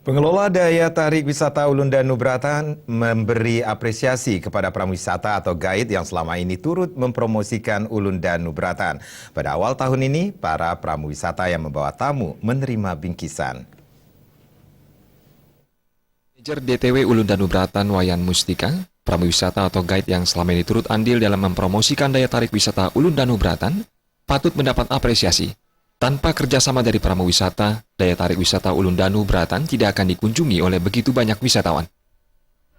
Pengelola daya tarik wisata Ulun Danu Bratan memberi apresiasi kepada pramuwisata atau guide yang selama ini turut mempromosikan Ulun Danu Bratan. Pada awal tahun ini, para pramuwisata yang membawa tamu menerima bingkisan. Manajer DTW Ulun Danu Bratan Wayan Mustika, pramuwisata atau guide yang selama ini turut andil dalam mempromosikan daya tarik wisata Ulun Danu Bratan, patut mendapat apresiasi. Tanpa kerjasama dari pramuwisata, daya tarik wisata Ulun Danu Bratan tidak akan dikunjungi oleh begitu banyak wisatawan.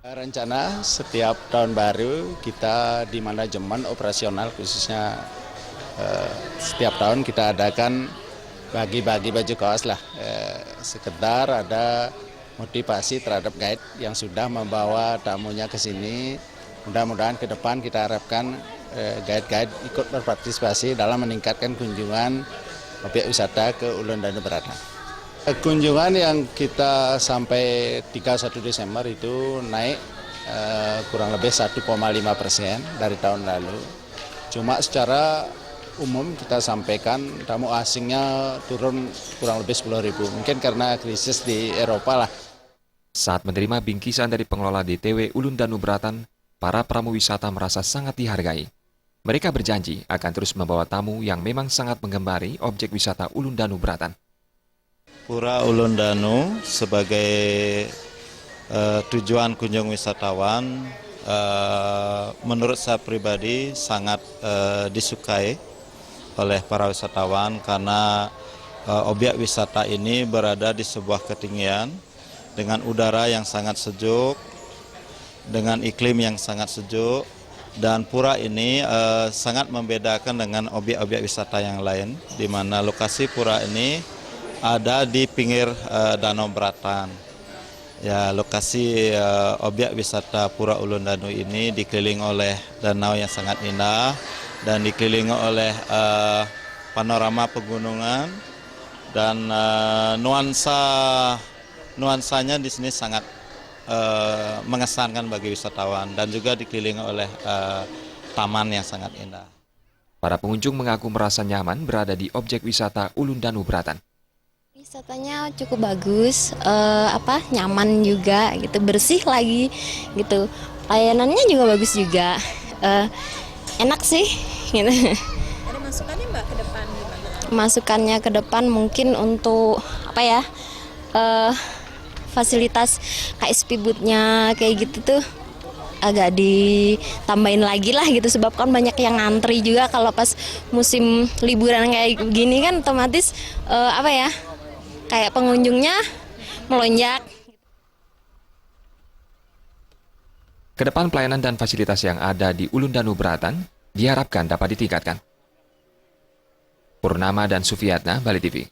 Rencana setiap tahun baru kita di manajemen operasional khususnya setiap tahun kita adakan bagi-bagi baju kaos lah. Sekedar ada motivasi terhadap guide yang sudah membawa tamunya ke sini. Mudah-mudahan ke depan kita harapkan guide-guide ikut berpartisipasi dalam meningkatkan kunjungan objek wisata ke Ulun Danu Bratan. Kunjungan yang kita sampai 31 Desember itu naik kurang lebih 1,5% dari tahun lalu. Cuma secara umum kita sampaikan tamu asingnya turun kurang lebih 10.000. Mungkin karena krisis di Eropa lah. Saat menerima bingkisan dari pengelola DTW Ulun Danu Bratan, para pramuwisata merasa sangat dihargai. Mereka berjanji akan terus membawa tamu yang memang sangat menggembari objek wisata Ulun Danu Bratan. Pura Ulun Danu sebagai tujuan kunjung wisatawan, menurut saya pribadi sangat disukai oleh para wisatawan karena objek wisata ini berada di sebuah ketinggian dengan udara yang sangat sejuk, dengan iklim yang sangat sejuk. Dan pura ini sangat membedakan dengan objek-objek wisata yang lain, di mana lokasi pura ini ada di pinggir Danau Bratan. Ya, lokasi objek wisata Pura Ulun Danu ini dikelilingi oleh danau yang sangat indah dan dikelilingi oleh panorama pegunungan dan nuansanya di sini sangat mengesankan bagi wisatawan dan juga dikelilingi oleh taman yang sangat indah. Para pengunjung mengaku merasa nyaman berada di objek wisata Ulun Danu Bratan. Wisatanya cukup bagus, nyaman juga, gitu, bersih lagi, gitu. Layanannya juga bagus juga, enak sih. Gitu. Ada masukannya Mbak ke depan gimana? Masukannya ke depan mungkin untuk fasilitas kayak speedboatnya kayak gitu tuh agak ditambahin lagi lah gitu, sebab kan banyak yang ngantri juga kalau pas musim liburan kayak gini kan otomatis kayak pengunjungnya melonjak. Kedepan pelayanan dan fasilitas yang ada di Ulun Danu Bratan diharapkan dapat ditingkatkan. Purnama dan Sufiatna, Bali TV.